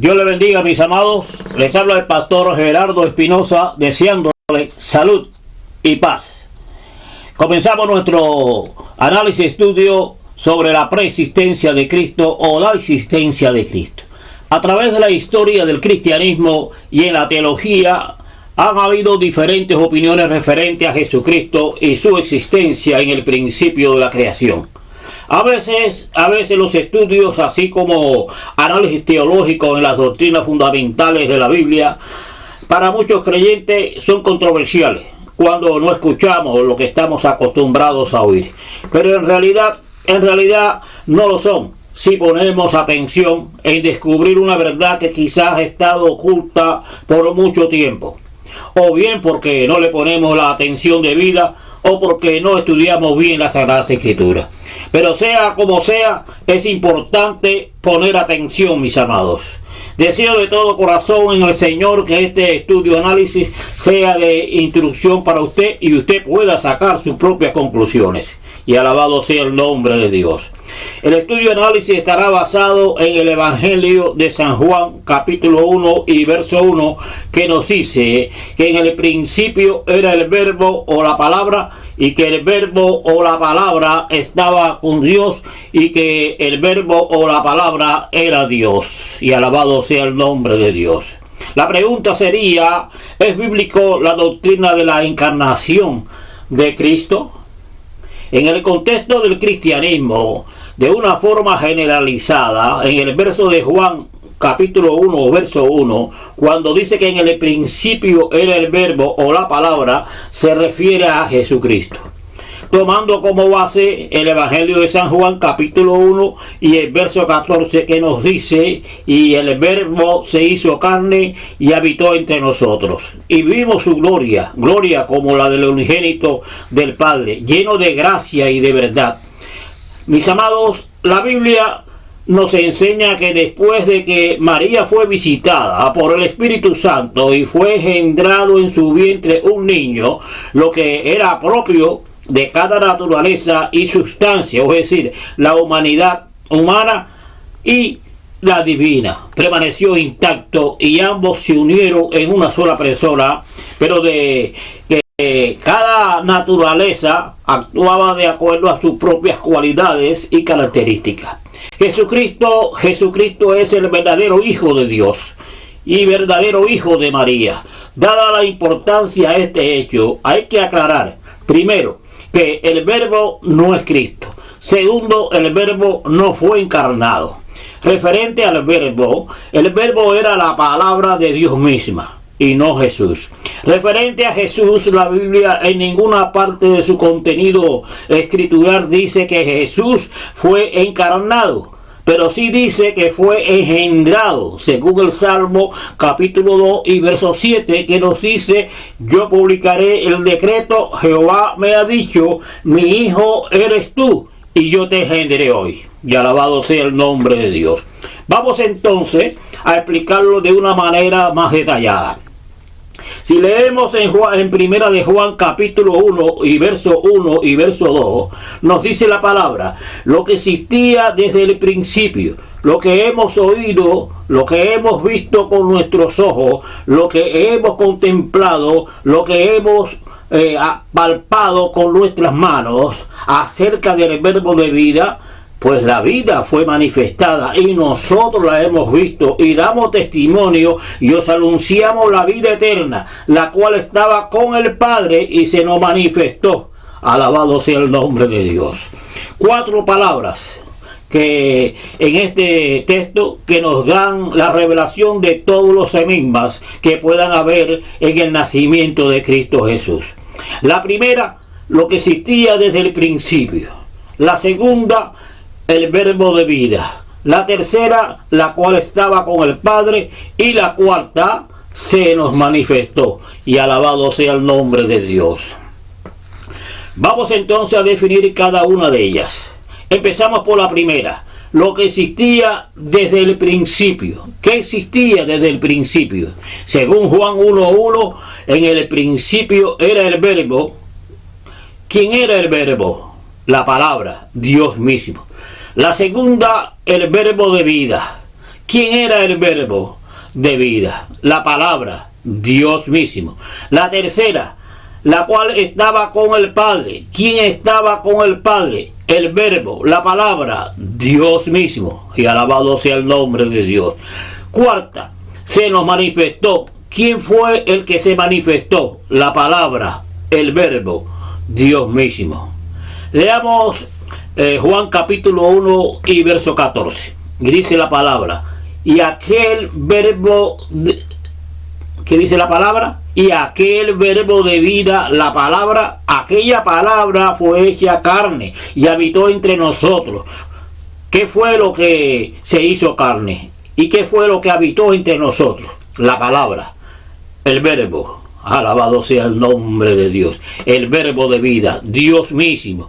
Dios le bendiga, mis amados. Les habla el pastor Gerardo Espinosa, deseándole salud y paz. Comenzamos nuestro análisis estudio sobre la preexistencia de Cristo o la existencia de Cristo. A través de la historia del cristianismo y en la teología han habido diferentes opiniones referentes a Jesucristo y su existencia en el principio de la creación. A veces los estudios, así como análisis teológico en las doctrinas fundamentales de la Biblia, para muchos creyentes son controversiales cuando no escuchamos lo que estamos acostumbrados a oír. Pero en realidad no lo son, si ponemos atención en descubrir una verdad que quizás ha estado oculta por mucho tiempo, o bien porque no le ponemos la atención debida, o porque no estudiamos bien las Sagradas Escrituras. Pero sea como sea, es importante poner atención, mis amados. Deseo de todo corazón en el Señor que este estudio análisis sea de instrucción para usted y usted pueda sacar sus propias conclusiones. Y alabado sea el nombre de Dios. El estudio análisis estará basado en el Evangelio de San Juan, capítulo 1 y verso 1, que nos dice que en el principio era el verbo o la palabra, y que el verbo o la palabra estaba con Dios, y que el verbo o la palabra era Dios. Y alabado sea el nombre de Dios. La pregunta sería, ¿es bíblico la doctrina de la encarnación de Cristo? En el contexto del cristianismo, de una forma generalizada, en el verso de Juan, capítulo 1, verso 1, cuando dice que en el principio era el verbo o la palabra, se refiere a Jesucristo. Tomando como base el Evangelio de San Juan, capítulo 1 y el verso 14, que nos dice: y el verbo se hizo carne y habitó entre nosotros, y vimos su gloria, gloria como la del unigénito del Padre, lleno de gracia y de verdad. Mis amados, la Biblia nos enseña que después de que María fue visitada por el Espíritu Santo y fue engendrado en su vientre un niño, lo que era propio de cada naturaleza y sustancia, es decir, la humanidad humana y la divina, permaneció intacto y ambos se unieron en una sola persona, pero de que cada naturaleza actuaba de acuerdo a sus propias cualidades y características. Jesucristo es el verdadero Hijo de Dios y verdadero Hijo de María. Dada la importancia a este hecho, hay que aclarar, primero, que el verbo no es Cristo. Segundo, el verbo no fue encarnado. Referente al verbo, el verbo era la palabra de Dios misma y no Jesús. Referente a Jesús, la Biblia en ninguna parte de su contenido escritural dice que Jesús fue encarnado, pero sí dice que fue engendrado, según el Salmo capítulo 2 y verso 7, que nos dice: yo publicaré el decreto, Jehová me ha dicho, mi hijo eres tú, y yo te engendré hoy. Y alabado sea el nombre de Dios. Vamos entonces a explicarlo de una manera más detallada. Si leemos en primera de Juan capítulo 1 y verso 1 y verso 2, nos dice la palabra: lo que existía desde el principio, lo que hemos oído, lo que hemos visto con nuestros ojos, lo que hemos contemplado, lo que hemos palpado con nuestras manos, acerca del verbo de vida. Pues la vida fue manifestada y nosotros la hemos visto y damos testimonio y os anunciamos la vida eterna, la cual estaba con el Padre y se nos manifestó. Alabado sea el nombre de Dios. 4 palabras que en este texto que nos dan la revelación de todos los enigmas que puedan haber en el nacimiento de Cristo Jesús. La primera, lo que existía desde el principio. La segunda, el verbo de vida. La tercera, la cual estaba con el Padre. Y la cuarta, se nos manifestó. Y alabado sea el nombre de Dios. Vamos entonces a definir cada una de ellas. Empezamos por la primera, lo que existía desde el principio. ¿Qué existía desde el principio? Según Juan 1:1, en el principio era el verbo. ¿Quién era el verbo? La palabra, Dios mismo. La segunda, el verbo de vida. ¿Quién era el verbo de vida? La palabra, Dios mismo. La tercera, la cual estaba con el Padre. ¿Quién estaba con el Padre? El verbo, la palabra, Dios mismo. Y alabado sea el nombre de Dios. Cuarta, se nos manifestó. ¿Quién fue el que se manifestó? La palabra, el verbo, Dios mismo. Leamos Juan capítulo 1 y verso 14. Y dice la palabra, y aquel verbo, ¿qué dice la palabra? Y aquel verbo de vida, la palabra, aquella palabra fue hecha carne y habitó entre nosotros. ¿Qué fue lo que se hizo carne? ¿Y qué fue lo que habitó entre nosotros? La palabra, el verbo. Alabado sea el nombre de Dios. El verbo de vida, Dios mismo,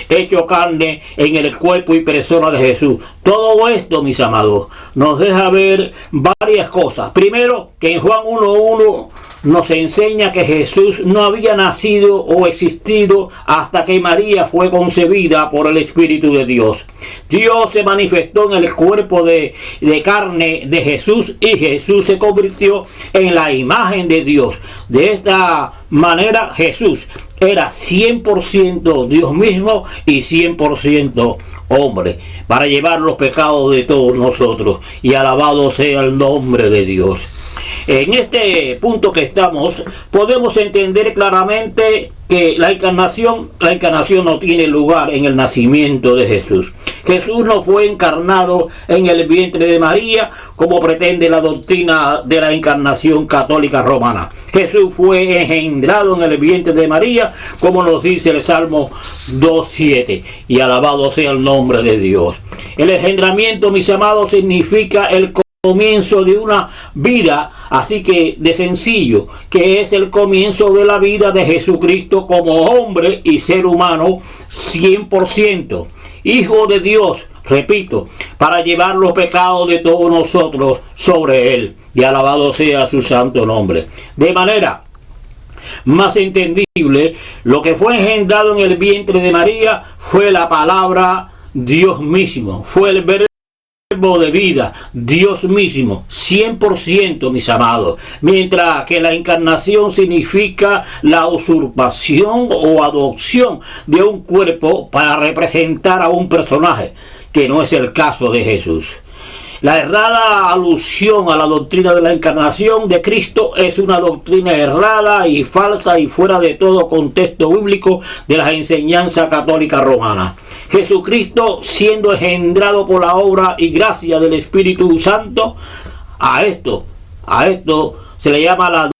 hecho carne en el cuerpo y persona de Jesús. Todo esto, mis amados, nos deja ver varias cosas. Primero, que en Juan 1:1 nos enseña que Jesús no había nacido o existido hasta que María fue concebida por el Espíritu de Dios. Dios se manifestó en el cuerpo de carne de Jesús y Jesús se convirtió en la imagen de Dios. De esta manera Jesús era 100% Dios mismo y 100% hombre, para llevar los pecados de todos nosotros. Y alabado sea el nombre de Dios. En este punto que estamos, podemos entender claramente que la encarnación no tiene lugar en el nacimiento de Jesús. Jesús no fue encarnado en el vientre de María, como pretende la doctrina de la encarnación católica romana. Jesús fue engendrado en el vientre de María, como nos dice el Salmo 2:7. Y alabado sea el nombre de Dios. El engendramiento, mis amados, significa el comienzo de una vida, así que de sencillo, que es el comienzo de la vida de Jesucristo como hombre y ser humano 100%, hijo de Dios, repito, para llevar los pecados de todos nosotros sobre él, y alabado sea su santo nombre. De manera más entendible, lo que fue engendrado en el vientre de María fue la palabra Dios mismo, fue el verbo de vida, Dios mismo, 100%, mis amados. Mientras que la encarnación significa la usurpación o adopción de un cuerpo para representar a un personaje, que no es el caso de Jesús. La errada alusión a la doctrina de la encarnación de Cristo es una doctrina errada y falsa y fuera de todo contexto bíblico de las enseñanzas católicas romanas. Jesucristo, siendo engendrado por la obra y gracia del Espíritu Santo, a esto se le llama la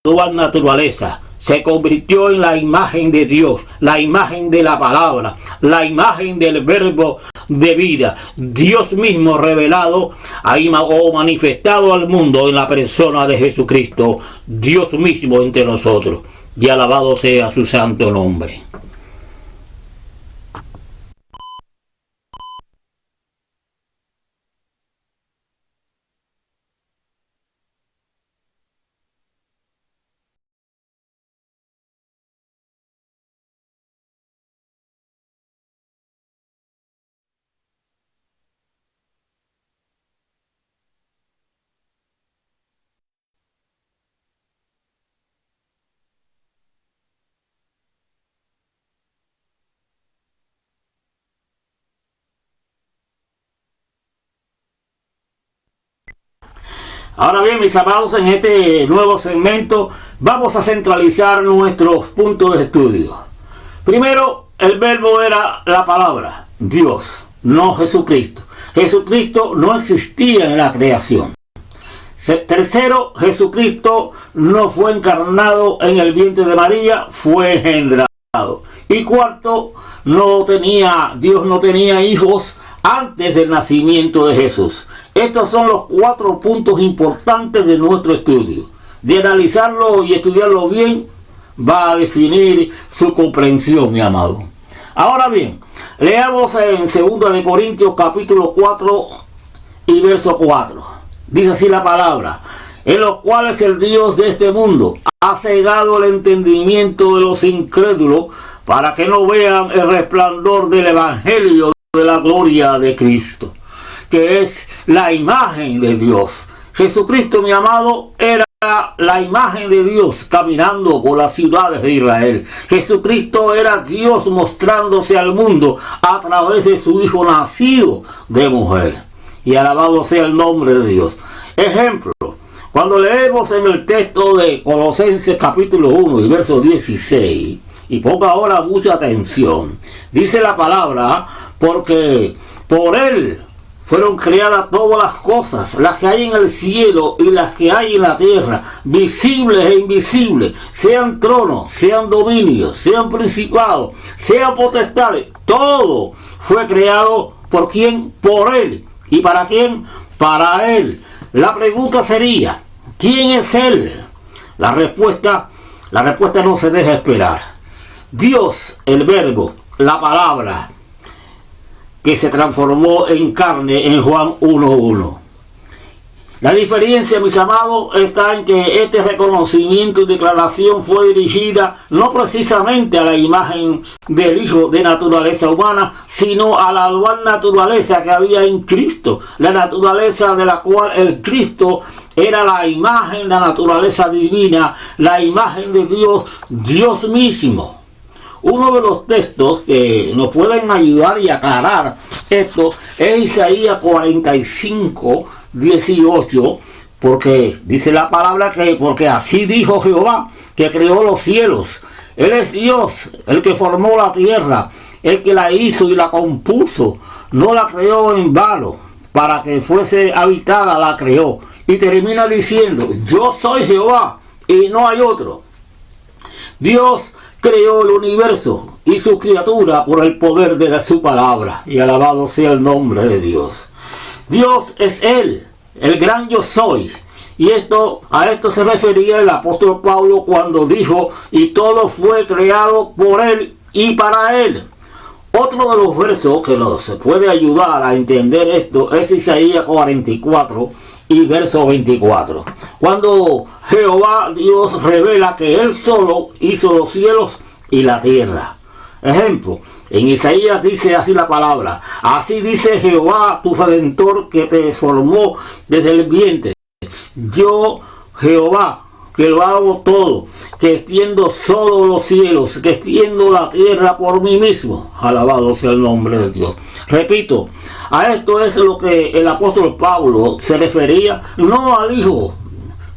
dual naturaleza. Se convirtió en la imagen de Dios, la imagen de la palabra, la imagen del verbo de vida, Dios mismo revelado o manifestado al mundo en la persona de Jesucristo, Dios mismo entre nosotros. Y alabado sea su santo nombre. Ahora bien, mis amados, en este nuevo segmento vamos a centralizar nuestros puntos de estudio. Primero, el verbo era la palabra, Dios, no Jesucristo. Jesucristo no existía en la creación. Tercero, Jesucristo no fue encarnado en el vientre de María, fue engendrado. Y cuarto, Dios no tenía hijos antes del nacimiento de Jesús. Estos son los 4 puntos importantes de nuestro estudio. De analizarlo y estudiarlo bien, va a definir su comprensión, mi amado. Ahora bien, leamos en 2 de Corintios capítulo 4 y verso 4. Dice así la palabra: en los cuales el Dios de este mundo ha cegado el entendimiento de los incrédulos, para que no vean el resplandor del evangelio de la gloria de Cristo. que es la imagen de Dios. Jesucristo, mi amado, era la imagen de Dios caminando por las ciudades de Israel. Jesucristo era Dios mostrándose al mundo a través de su Hijo nacido de mujer. Y alabado sea el nombre de Dios. Ejemplo, cuando leemos en el texto de Colosenses capítulo 1 y verso 16, y ponga ahora mucha atención, dice la palabra, porque por Él fueron creadas todas las cosas, las que hay en el cielo y las que hay en la tierra, visibles e invisibles, sean tronos, sean dominios, sean principados, sean potestades, todo fue creado ¿por quién? Por Él. ¿Y para quién? Para Él. La pregunta sería, ¿quién es Él? La respuesta no se deja esperar. Dios, el verbo, la palabra, que se transformó en carne en Juan 1:1. La diferencia, mis amados, está en que este reconocimiento y declaración fue dirigida no precisamente a la imagen del Hijo de naturaleza humana, sino a la dual naturaleza que había en Cristo, la naturaleza de la cual el Cristo era la imagen, la naturaleza divina, la imagen de Dios, Dios mismo. Uno de los textos que nos pueden ayudar y aclarar esto es Isaías 45:18, porque dice la palabra que porque así dijo Jehová, que creó los cielos. Él es Dios, el que formó la tierra, el que la hizo y la compuso. No la creó en vano, para que fuese habitada la creó. Y termina diciendo, yo soy Jehová y no hay otro. Dios creó el universo y su criatura por el poder de su palabra, y alabado sea el nombre de Dios. Dios es Él, el gran yo soy, y a esto se refería el apóstol Pablo cuando dijo, y todo fue creado por Él y para Él. Otro de los versos que nos puede ayudar a entender esto es Isaías 44 y verso 24, cuando Jehová Dios revela que Él solo hizo los cielos y la tierra. Ejemplo, en Isaías dice así la palabra, así dice Jehová tu Redentor que te formó desde el vientre. Yo, Jehová, que lo hago todo, que extiendo solo los cielos, que extiendo la tierra por mí mismo. Alabado sea el nombre de Dios. Repito, a esto es lo que el apóstol Pablo se refería, no al Hijo,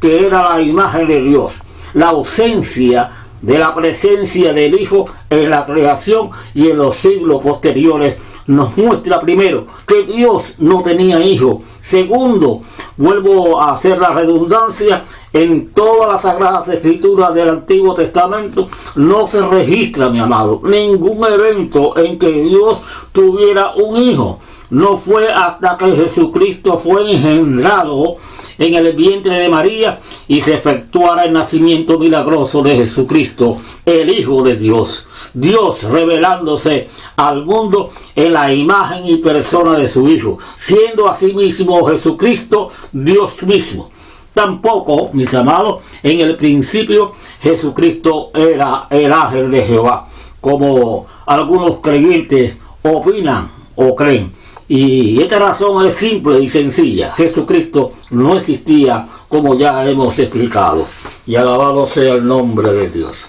que era la imagen de Dios, la ausencia de la presencia del Hijo en la creación y en los siglos posteriores. Nos muestra primero que Dios no tenía hijo. Segundo, vuelvo a hacer la redundancia, en todas las sagradas escrituras del Antiguo Testamento no se registra, mi amado, ningún evento en que Dios tuviera un hijo. No fue hasta que Jesucristo fue engendrado en el vientre de María y se efectuara el nacimiento milagroso de Jesucristo, el Hijo de Dios. Dios revelándose al mundo en la imagen y persona de su Hijo, siendo asimismo Jesucristo Dios mismo. Tampoco, mis amados, en el principio Jesucristo era el ángel de Jehová, como algunos creyentes opinan o creen. Y esta razón es simple y sencilla. Jesucristo no existía, como ya hemos explicado. Y alabado sea el nombre de Dios.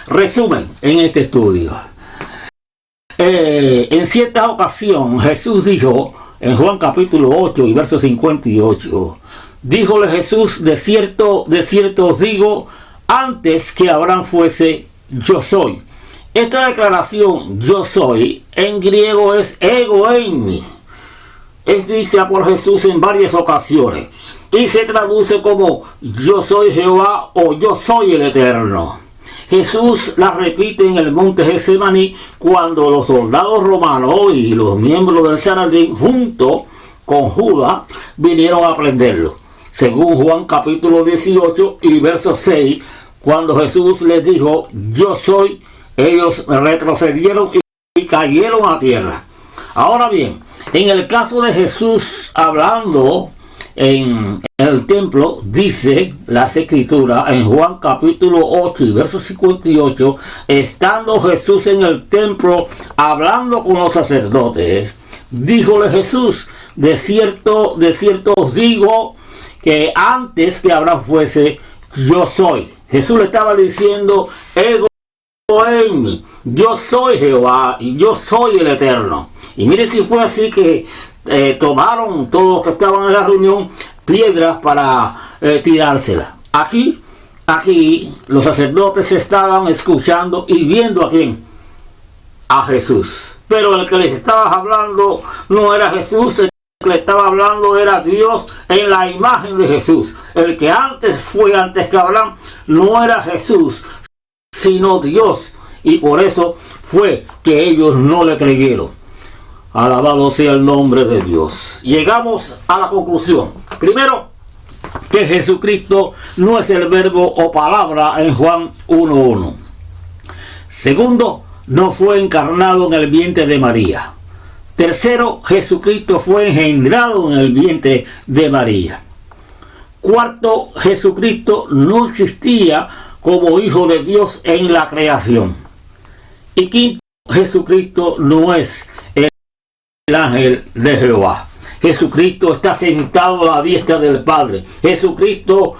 Resumen en este estudio. En cierta ocasión Jesús dijo, en Juan capítulo 8 y verso 58, díjole Jesús, de cierto os digo, antes que Abraham fuese, yo soy. Esta declaración, yo soy, en griego es ego eimi. Es dicha por Jesús en varias ocasiones y se traduce como yo soy Jehová o yo soy el Eterno. Jesús la repite en el monte Getsemaní cuando los soldados romanos y los miembros del Sanedrín junto con Judas vinieron a prenderlo. Según Juan capítulo 18 y verso 6, cuando Jesús les dijo yo soy, ellos retrocedieron y cayeron a tierra. Ahora bien, en el caso de Jesús hablando en el templo, dice las escrituras en Juan capítulo 8 y verso 58, estando Jesús en el templo hablando con los sacerdotes, díjole Jesús, de cierto os digo que antes que Abraham fuese, yo soy. Jesús le estaba diciendo, ego en mí, yo soy Jehová y yo soy el Eterno. Y mire si fue así que tomaron todos los que estaban en la reunión piedras para tirárselas. Aquí los sacerdotes estaban escuchando y viendo a quién, a Jesús. Pero el que les estaba hablando no era Jesús, el que le estaba hablando era Dios en la imagen de Jesús. El que antes que Abraham no era Jesús, sino Dios. Y por eso fue que ellos no le creyeron. Alabado sea el nombre de Dios. Llegamos a la conclusión. Primero, que Jesucristo no es el verbo o palabra en Juan 1:1. Segundo, no fue encarnado en el vientre de María. Tercero, Jesucristo fue engendrado en el vientre de María. Cuarto, Jesucristo no existía como hijo de Dios en la creación. Y quinto, Jesucristo no es el ángel de Jehová. Jesucristo está sentado a la diestra del Padre. Jesucristo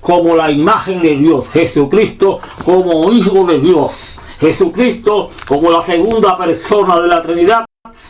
como la imagen de Dios. Jesucristo como hijo de Dios. Jesucristo como la segunda persona de la Trinidad.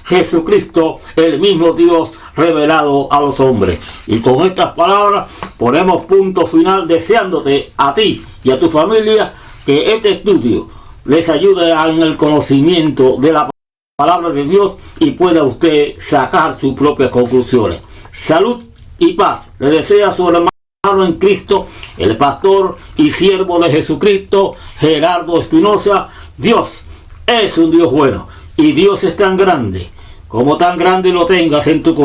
Jesucristo, el mismo Dios revelado a los hombres. Y con estas palabras ponemos punto final, deseándote a ti y a tu familia que este estudio les ayude en el conocimiento de la palabra de Dios y pueda usted sacar sus propias conclusiones. Salud y paz le desea su hermano en Cristo, el pastor y siervo de Jesucristo, Gerardo Espinosa. Dios es un Dios bueno y Dios es tan grande como tan grande lo tengas en tu corazón.